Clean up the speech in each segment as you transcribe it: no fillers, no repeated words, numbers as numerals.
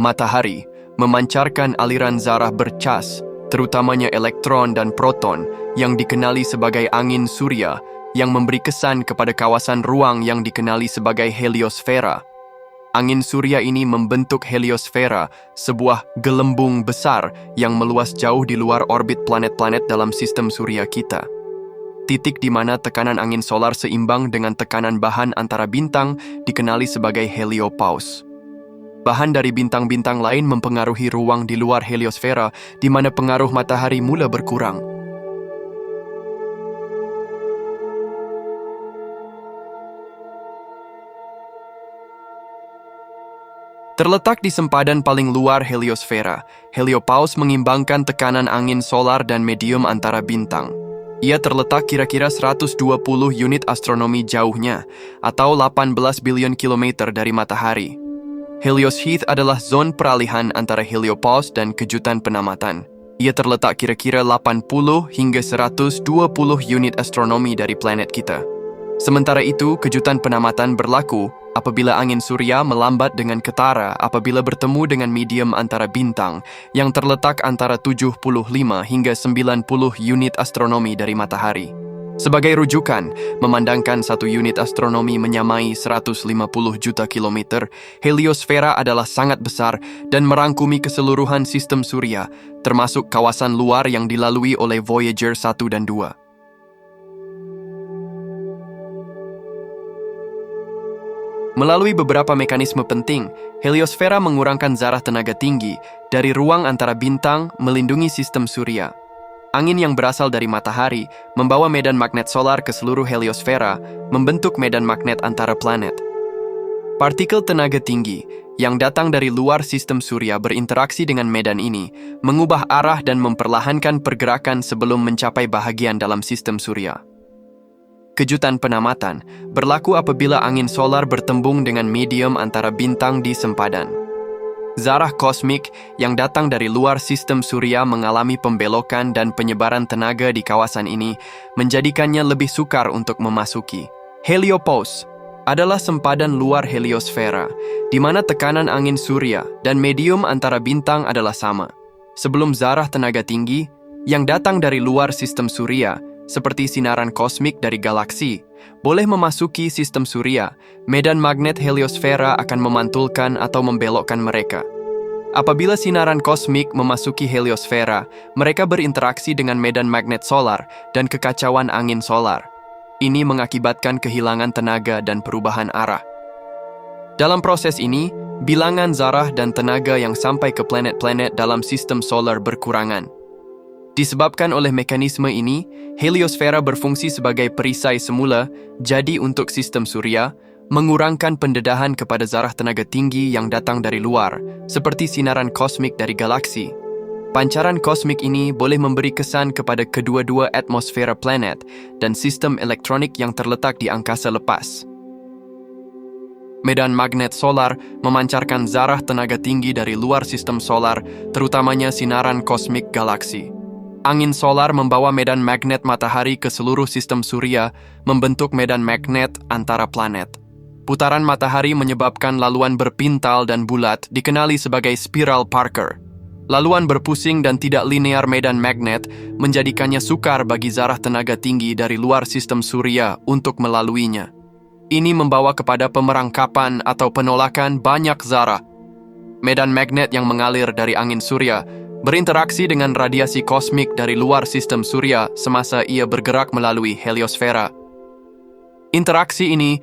matahari, memancarkan aliran zarah bercas, terutamanya elektron dan proton, yang dikenali sebagai angin surya, yang memberi kesan kepada kawasan ruang yang dikenali sebagai heliosfera. Angin surya ini membentuk heliosfera, sebuah gelembung besar yang meluas jauh di luar orbit planet-planet dalam sistem surya kita. Titik di mana tekanan angin solar seimbang dengan tekanan bahan antara bintang dikenali sebagai heliopause. Bahan dari bintang-bintang lain mempengaruhi ruang di luar heliosfera, di mana pengaruh matahari mula berkurang. Terletak di sempadan paling luar heliosfera, heliopause mengimbangkan tekanan angin solar dan medium antara bintang. Ia terletak kira-kira 120 unit astronomi jauhnya, atau 18 bilion kilometer dari matahari. Helios Heath adalah zon peralihan antara heliopause dan kejutan penamatan. Ia terletak kira-kira 80 hingga 120 unit astronomi dari planet kita. Sementara itu, kejutan penamatan berlaku apabila angin surya melambat dengan ketara apabila bertemu dengan medium antara bintang yang terletak antara 75 hingga 90 unit astronomi dari matahari. Sebagai rujukan, memandangkan satu unit astronomi menyamai 150 juta kilometer, heliosfera adalah sangat besar dan merangkumi keseluruhan sistem surya, termasuk kawasan luar yang dilalui oleh Voyager 1 dan 2. Melalui beberapa mekanisme penting, heliosfera mengurangkan zarah tenaga tinggi dari ruang antara bintang melindungi sistem surya. Angin yang berasal dari matahari membawa medan magnet solar ke seluruh heliosfera, membentuk medan magnet antara planet. Partikel tenaga tinggi yang datang dari luar sistem surya berinteraksi dengan medan ini, mengubah arah dan memperlahankan pergerakan sebelum mencapai bahagian dalam sistem surya. Kejutan penamatan berlaku apabila angin solar bertembung dengan medium antara bintang di sempadan. Zarah kosmik yang datang dari luar sistem surya mengalami pembelokan dan penyebaran tenaga di kawasan ini, menjadikannya lebih sukar untuk memasuki. Heliopause adalah sempadan luar heliosfera, di mana tekanan angin surya dan medium antara bintang adalah sama. Sebelum zarah tenaga tinggi yang datang dari luar sistem surya, seperti sinaran kosmik dari galaksi, boleh memasuki sistem surya, medan magnet heliosfera akan memantulkan atau membelokkan mereka. Apabila sinaran kosmik memasuki heliosfera, mereka berinteraksi dengan medan magnet solar dan kekacauan angin solar. Ini mengakibatkan kehilangan tenaga dan perubahan arah. Dalam proses ini, bilangan zarah dan tenaga yang sampai ke planet-planet dalam sistem solar berkurangan. Disebabkan oleh mekanisme ini, heliosfera berfungsi sebagai perisai semula jadi untuk sistem surya, mengurangkan pendedahan kepada zarah tenaga tinggi yang datang dari luar, seperti sinaran kosmik dari galaksi. Pancaran kosmik ini boleh memberi kesan kepada kedua-dua atmosfera planet dan sistem elektronik yang terletak di angkasa lepas. Medan magnet solar memancarkan zarah tenaga tinggi dari luar sistem solar, terutamanya sinaran kosmik galaksi. Angin solar membawa medan magnet matahari ke seluruh sistem surya, membentuk medan magnet antara planet. Putaran matahari menyebabkan laluan berpintal dan bulat, dikenali sebagai spiral Parker. Laluan berpusing dan tidak linear medan magnet menjadikannya sukar bagi zarah tenaga tinggi dari luar sistem surya untuk melaluinya. Ini membawa kepada pemerangkapan atau penolakan banyak zarah. Medan magnet yang mengalir dari angin surya berinteraksi dengan radiasi kosmik dari luar sistem surya semasa ia bergerak melalui heliosfera. Interaksi ini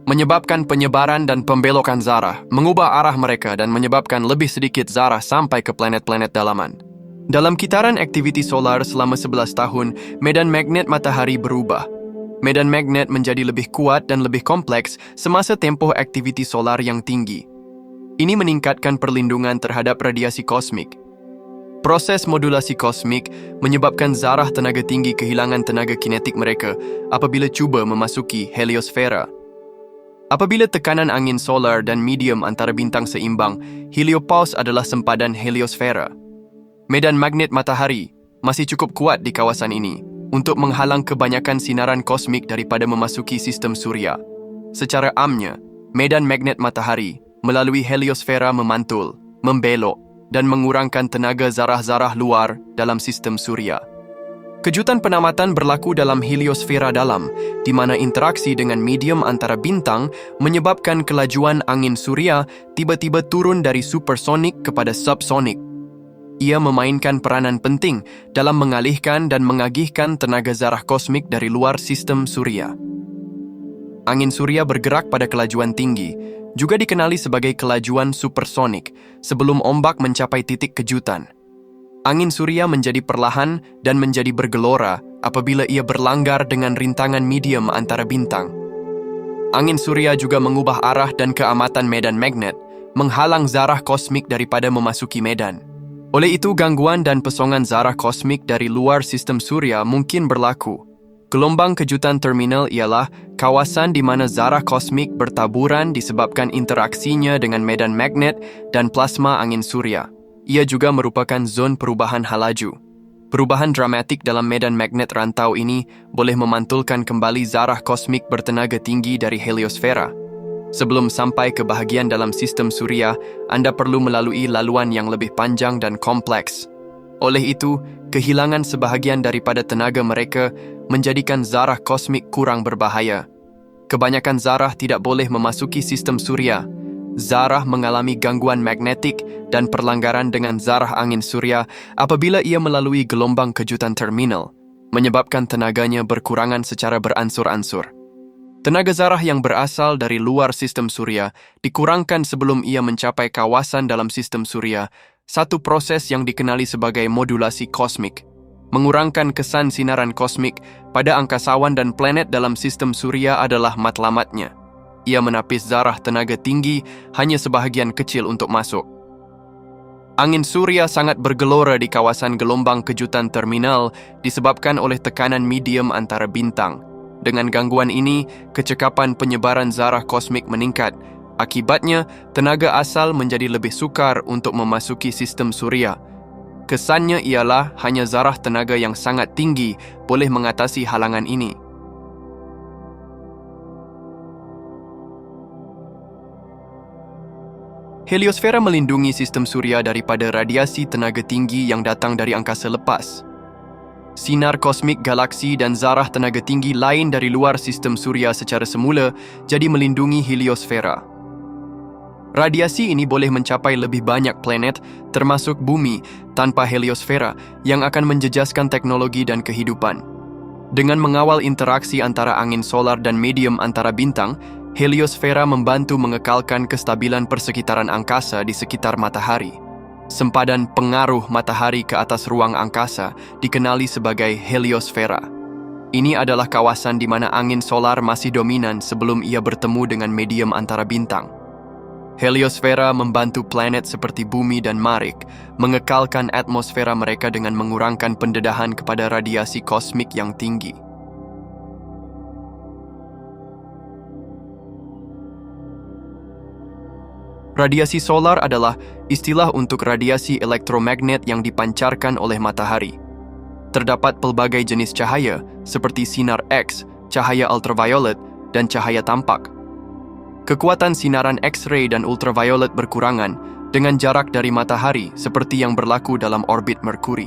menyebabkan penyebaran dan pembelokan zarah, mengubah arah mereka dan menyebabkan lebih sedikit zarah sampai ke planet-planet dalaman. Dalam kitaran aktiviti solar selama 11 tahun, medan magnet matahari berubah. Medan magnet menjadi lebih kuat dan lebih kompleks semasa tempoh aktiviti solar yang tinggi. Ini meningkatkan perlindungan terhadap radiasi kosmik. Proses modulasi kosmik menyebabkan zarah tenaga tinggi kehilangan tenaga kinetik mereka apabila cuba memasuki heliosfera. Apabila tekanan angin solar dan medium antara bintang seimbang, heliopause adalah sempadan heliosfera. Medan magnet matahari masih cukup kuat di kawasan ini untuk menghalang kebanyakan sinaran kosmik daripada memasuki sistem surya. Secara amnya, medan magnet matahari melalui heliosfera memantul, membelok, dan mengurangkan tenaga zarah-zarah luar dalam sistem suria. Kejutan penamatan berlaku dalam heliosfera dalam, di mana interaksi dengan medium antara bintang menyebabkan kelajuan angin suria tiba-tiba turun dari supersonik kepada subsonik. Ia memainkan peranan penting dalam mengalihkan dan mengagihkan tenaga zarah kosmik dari luar sistem suria. Angin suria bergerak pada kelajuan tinggi, juga dikenali sebagai kelajuan supersonik, sebelum ombak mencapai titik kejutan. Angin suria menjadi perlahan dan menjadi bergelora apabila ia berlanggar dengan rintangan medium antara bintang. Angin suria juga mengubah arah dan keamatan medan magnet, menghalang zarah kosmik daripada memasuki medan. Oleh itu, gangguan dan pesongan zarah kosmik dari luar sistem suria mungkin berlaku. Gelombang kejutan terminal ialah kawasan di mana zarah kosmik bertaburan disebabkan interaksinya dengan medan magnet dan plasma angin suria. Ia juga merupakan zon perubahan halaju. Perubahan dramatik dalam medan magnet rantau ini boleh memantulkan kembali zarah kosmik bertenaga tinggi dari heliosfera. Sebelum sampai ke bahagian dalam sistem suria, Anda perlu melalui laluan yang lebih panjang dan kompleks. Oleh itu, kehilangan sebahagian daripada tenaga mereka menjadikan zarah kosmik kurang berbahaya. Kebanyakan zarah tidak boleh memasuki sistem suria. Zarah mengalami gangguan magnetik dan perlanggaran dengan zarah angin suria apabila ia melalui gelombang kejutan terminal, menyebabkan tenaganya berkurangan secara beransur-ansur. Tenaga zarah yang berasal dari luar sistem suria dikurangkan sebelum ia mencapai kawasan dalam sistem suria, satu proses yang dikenali sebagai modulasi kosmik. Mengurangkan kesan sinaran kosmik pada angkasawan dan planet dalam sistem suria adalah matlamatnya. Ia menapis zarah tenaga tinggi hanya sebahagian kecil untuk masuk. Angin suria sangat bergelora di kawasan gelombang kejutan terminal disebabkan oleh tekanan medium antara bintang. Dengan gangguan ini, kecekapan penyebaran zarah kosmik meningkat. Akibatnya, tenaga asal menjadi lebih sukar untuk memasuki sistem suria. Kesannya ialah hanya zarah tenaga yang sangat tinggi boleh mengatasi halangan ini. Heliosfera melindungi sistem suria daripada radiasi tenaga tinggi yang datang dari angkasa lepas. Sinar kosmik galaksi dan zarah tenaga tinggi lain dari luar sistem suria secara semula jadi melindungi heliosfera. Radiasi ini boleh mencapai lebih banyak planet, termasuk bumi, tanpa heliosfera yang akan menjejaskan teknologi dan kehidupan. Dengan mengawal interaksi antara angin solar dan medium antara bintang, heliosfera membantu mengekalkan kestabilan persekitaran angkasa di sekitar matahari. Sempadan pengaruh matahari ke atas ruang angkasa dikenali sebagai heliosfera. Ini adalah kawasan di mana angin solar masih dominan sebelum ia bertemu dengan medium antara bintang. Heliosfera membantu planet seperti Bumi dan Marikh mengekalkan atmosfera mereka dengan mengurangkan pendedahan kepada radiasi kosmik yang tinggi. Radiasi solar adalah istilah untuk radiasi elektromagnet yang dipancarkan oleh matahari. Terdapat pelbagai jenis cahaya seperti sinar X, cahaya ultraviolet, dan cahaya tampak. Kekuatan sinaran X-ray dan ultraviolet berkurangan dengan jarak dari matahari seperti yang berlaku dalam orbit Merkuri.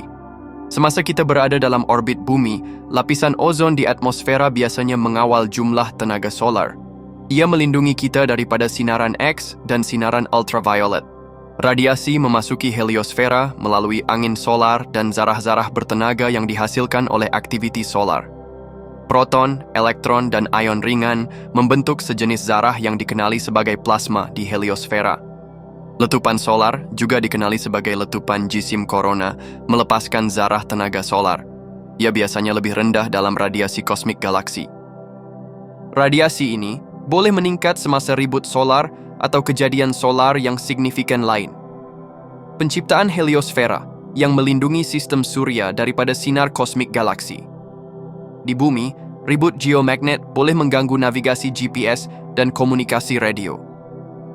Semasa kita berada dalam orbit bumi, lapisan ozon di atmosfera biasanya mengawal jumlah tenaga solar. Ia melindungi kita daripada sinaran X dan sinaran ultraviolet. Radiasi memasuki heliosfera melalui angin solar dan zarah-zarah bertenaga yang dihasilkan oleh aktiviti solar. Proton, elektron, dan ion ringan membentuk sejenis zarah yang dikenali sebagai plasma di heliosfera. Letupan solar, juga dikenali sebagai letupan jisim korona, melepaskan zarah tenaga solar. Ia biasanya lebih rendah dalam radiasi kosmik galaksi. Radiasi ini boleh meningkat semasa ribut solar atau kejadian solar yang signifikan lain. Penciptaan heliosfera yang melindungi sistem surya daripada sinar kosmik galaksi. Di bumi, ribut geomagnet boleh mengganggu navigasi GPS dan komunikasi radio.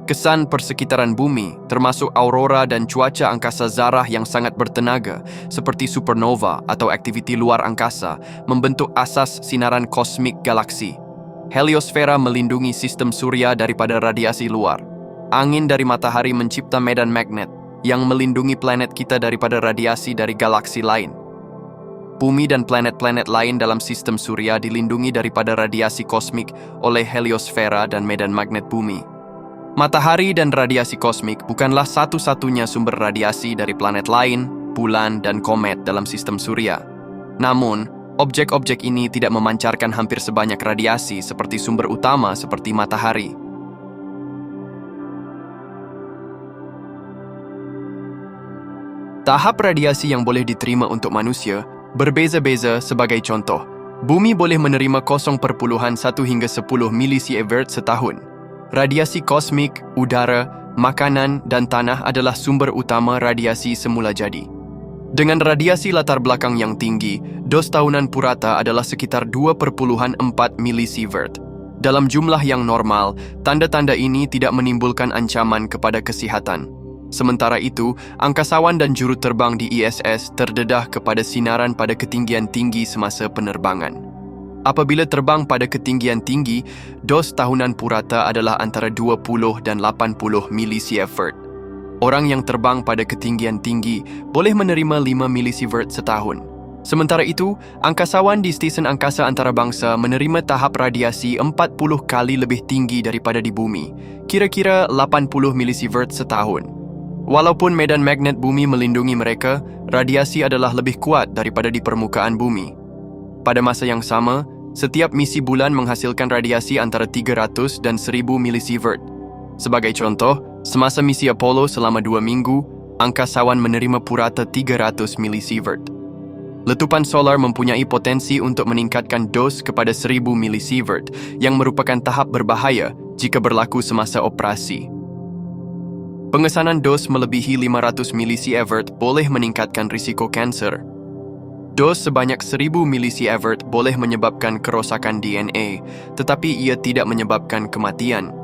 Kesan persekitaran bumi, termasuk aurora dan cuaca angkasa zarah yang sangat bertenaga, seperti supernova atau aktiviti luar angkasa, membentuk asas sinaran kosmik galaksi. Heliosfera melindungi sistem surya daripada radiasi luar. Angin dari matahari mencipta medan magnet yang melindungi planet kita daripada radiasi dari galaksi lain. Bumi dan planet-planet lain dalam sistem surya dilindungi daripada radiasi kosmik oleh heliosfera dan medan magnet bumi. Matahari dan radiasi kosmik bukanlah satu-satunya sumber radiasi dari planet lain, bulan, dan komet dalam sistem surya. Namun, objek-objek ini tidak memancarkan hampir sebanyak radiasi seperti sumber utama seperti matahari. Tahap radiasi yang boleh diterima untuk manusia berbeza-beza. Sebagai contoh, bumi boleh menerima 0,1 hingga 10 milisievert setahun. Radiasi kosmik, udara, makanan, dan tanah adalah sumber utama radiasi semula jadi. Dengan radiasi latar belakang yang tinggi, dos tahunan purata adalah sekitar 2,4 milisievert. Dalam jumlah yang normal, tanda-tanda ini tidak menimbulkan ancaman kepada kesihatan. Sementara itu, angkasawan dan juru terbang di ISS terdedah kepada sinaran pada ketinggian tinggi semasa penerbangan. Apabila terbang pada ketinggian tinggi, dos tahunan purata adalah antara 20 dan 80 milisievert. Orang yang terbang pada ketinggian tinggi boleh menerima 5 milisievert setahun. Sementara itu, angkasawan di stesen angkasa antarabangsa menerima tahap radiasi 40 kali lebih tinggi daripada di bumi, kira-kira 80 milisievert setahun. Walaupun medan magnet bumi melindungi mereka, radiasi adalah lebih kuat daripada di permukaan bumi. Pada masa yang sama, setiap misi bulan menghasilkan radiasi antara 300 dan 1000 milisievert. Sebagai contoh, semasa misi Apollo selama 2 minggu, angkasawan menerima purata 300 milisievert. Letupan solar mempunyai potensi untuk meningkatkan dos kepada 1000 milisievert, yang merupakan tahap berbahaya jika berlaku semasa operasi. Pengesanan dos melebihi 500 milisievert boleh meningkatkan risiko kanser. Dos sebanyak 1000 milisievert boleh menyebabkan kerosakan DNA, tetapi ia tidak menyebabkan kematian.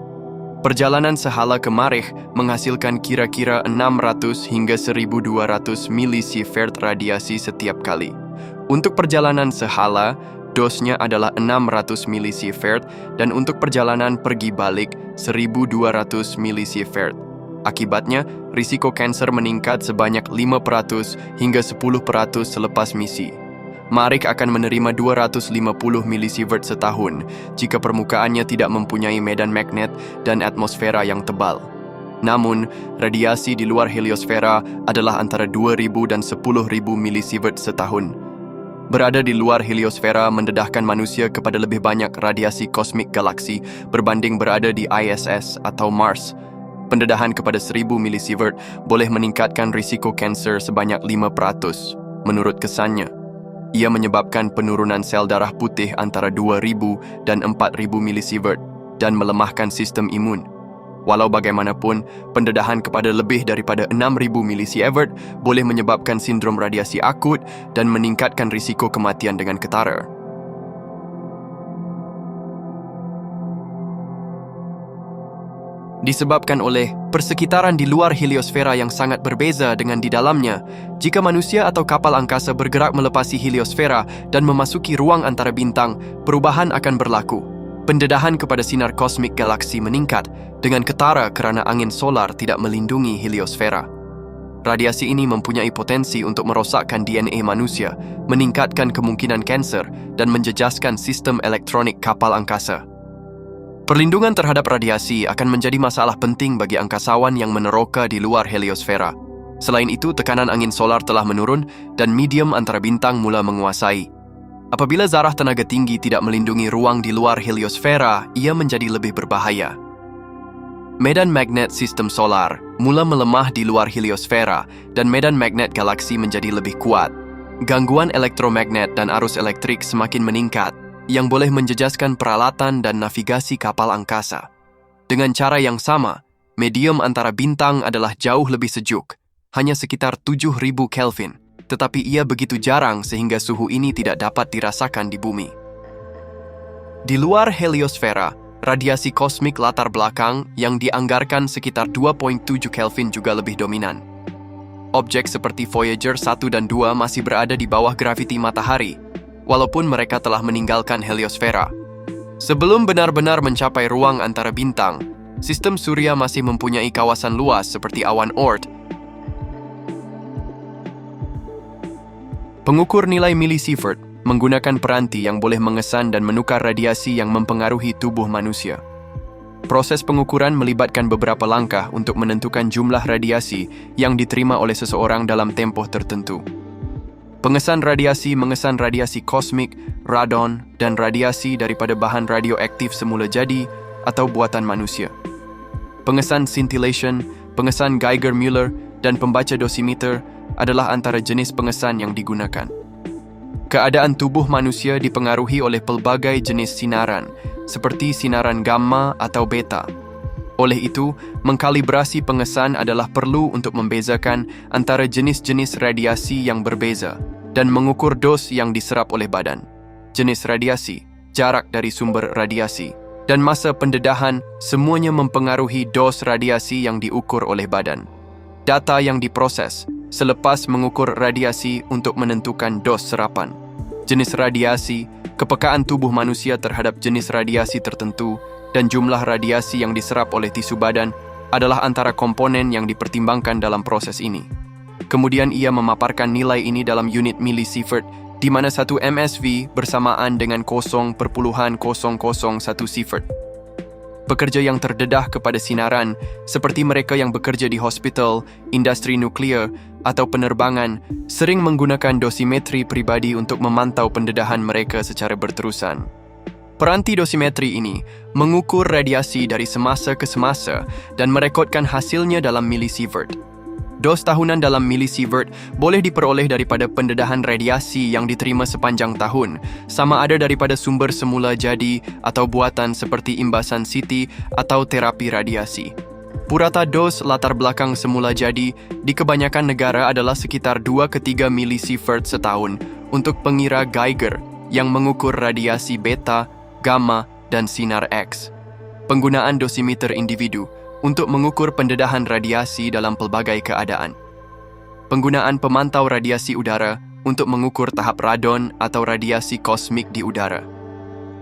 Perjalanan sehala ke Marikh menghasilkan kira-kira 600 hingga 1200 milisievert radiasi setiap kali. Untuk perjalanan sehala, dosnya adalah 600 milisievert dan untuk perjalanan pergi balik 1200 milisievert. Akibatnya, risiko kanser meningkat sebanyak 5% hingga 10% selepas misi. Marikh akan menerima 250 milisievert setahun jika permukaannya tidak mempunyai medan magnet dan atmosfera yang tebal. Namun, radiasi di luar heliosfera adalah antara 2.000 dan 10.000 milisievert setahun. Berada di luar heliosfera mendedahkan manusia kepada lebih banyak radiasi kosmik galaksi berbanding berada di ISS atau Mars. Pendedahan kepada 1000 milisievert boleh meningkatkan risiko kanser sebanyak 5%. Menurut kesannya, ia menyebabkan penurunan sel darah putih antara 2000 dan 4000 milisievert dan melemahkan sistem imun. Walau bagaimanapun, pendedahan kepada lebih daripada 6000 milisievert boleh menyebabkan sindrom radiasi akut dan meningkatkan risiko kematian dengan ketara. Disebabkan oleh persekitaran di luar heliosfera yang sangat berbeza dengan di dalamnya, jika manusia atau kapal angkasa bergerak melepasi heliosfera dan memasuki ruang antara bintang, perubahan akan berlaku. Pendedahan kepada sinar kosmik galaksi meningkat dengan ketara kerana angin solar tidak melindungi heliosfera. Radiasi ini mempunyai potensi untuk merosakkan DNA manusia, meningkatkan kemungkinan kanser, dan menjejaskan sistem elektronik kapal angkasa. Perlindungan terhadap radiasi akan menjadi masalah penting bagi angkasawan yang meneroka di luar heliosfera. Selain itu, tekanan angin solar telah menurun dan medium antara bintang mula menguasai. Apabila zarah tenaga tinggi tidak melindungi ruang di luar heliosfera, ia menjadi lebih berbahaya. Medan magnet sistem solar mula melemah di luar heliosfera dan medan magnet galaksi menjadi lebih kuat. Gangguan elektromagnet dan arus elektrik semakin meningkat, yang boleh menjejaskan peralatan dan navigasi kapal angkasa. Dengan cara yang sama, medium antara bintang adalah jauh lebih sejuk, hanya sekitar 7000 Kelvin, tetapi ia begitu jarang sehingga suhu ini tidak dapat dirasakan di bumi. Di luar heliosfera, radiasi kosmik latar belakang yang dianggarkan sekitar 2.7 Kelvin juga lebih dominan. Objek seperti Voyager 1 dan 2 masih berada di bawah graviti matahari, walaupun mereka telah meninggalkan heliosfera. Sebelum benar-benar mencapai ruang antara bintang, sistem surya masih mempunyai kawasan luas seperti awan Oort, Pengukur nilai millisievert menggunakan peranti yang boleh mengesan dan menukar radiasi yang mempengaruhi tubuh manusia. Proses pengukuran melibatkan beberapa langkah untuk menentukan jumlah radiasi yang diterima oleh seseorang dalam tempoh tertentu. Pengesan radiasi mengesan radiasi kosmik, radon, dan radiasi daripada bahan radioaktif semula jadi atau buatan manusia. Pengesan scintillation, pengesan Geiger-Müller, dan pembaca dosimeter adalah antara jenis pengesan yang digunakan. Keadaan tubuh manusia dipengaruhi oleh pelbagai jenis sinaran, seperti sinaran gamma atau beta. Oleh itu, mengkalibrasi pengesan adalah perlu untuk membezakan antara jenis-jenis radiasi yang berbeza dan mengukur dos yang diserap oleh badan. Jenis radiasi, jarak dari sumber radiasi, dan masa pendedahan semuanya mempengaruhi dos radiasi yang diukur oleh badan. Data yang diproses selepas mengukur radiasi untuk menentukan dos serapan. Jenis radiasi, kepekaan tubuh manusia terhadap jenis radiasi tertentu, dan jumlah radiasi yang diserap oleh tisu badan adalah antara komponen yang dipertimbangkan dalam proses ini. Kemudian ia memaparkan nilai ini dalam unit millisievert, di mana 1 MSV bersamaan dengan 0,001 sievert. Pekerja yang terdedah kepada sinaran, seperti mereka yang bekerja di hospital, industri nuklear, atau penerbangan, sering menggunakan dosimetri pribadi untuk memantau pendedahan mereka secara berterusan. Peranti dosimetri ini mengukur radiasi dari semasa ke semasa dan merekodkan hasilnya dalam millisievert. Dos tahunan dalam millisievert boleh diperoleh daripada pendedahan radiasi yang diterima sepanjang tahun, sama ada daripada sumber semula jadi atau buatan seperti imbasan CT atau terapi radiasi. Purata dos latar belakang semula jadi di kebanyakan negara adalah sekitar 2 ke 3 millisievert setahun untuk pengira Geiger yang mengukur radiasi beta, gamma, dan sinar X. Penggunaan dosimeter individu untuk mengukur pendedahan radiasi dalam pelbagai keadaan. Penggunaan pemantau radiasi udara untuk mengukur tahap radon atau radiasi kosmik di udara.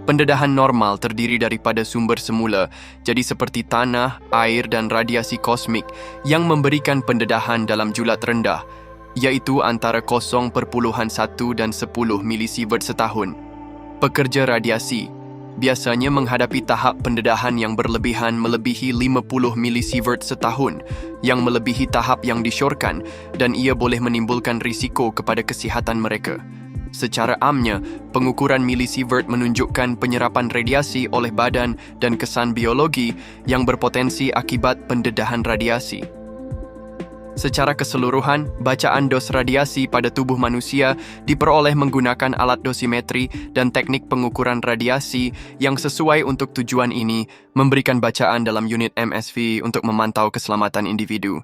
Pendedahan normal terdiri daripada sumber semula, jadi seperti tanah, air, dan radiasi kosmik yang memberikan pendedahan dalam julat rendah, iaitu antara 0,1 dan 10 millisievert setahun. Pekerja radiasi biasanya menghadapi tahap pendedahan yang berlebihan melebihi 50 millisievert setahun, yang melebihi tahap yang disyorkan, dan ia boleh menimbulkan risiko kepada kesihatan mereka. Secara amnya, pengukuran millisievert menunjukkan penyerapan radiasi oleh badan dan kesan biologi yang berpotensi akibat pendedahan radiasi. Secara keseluruhan, bacaan dos radiasi pada tubuh manusia diperoleh menggunakan alat dosimetri dan teknik pengukuran radiasi yang sesuai untuk tujuan ini, memberikan bacaan dalam unit MSV untuk memantau keselamatan individu.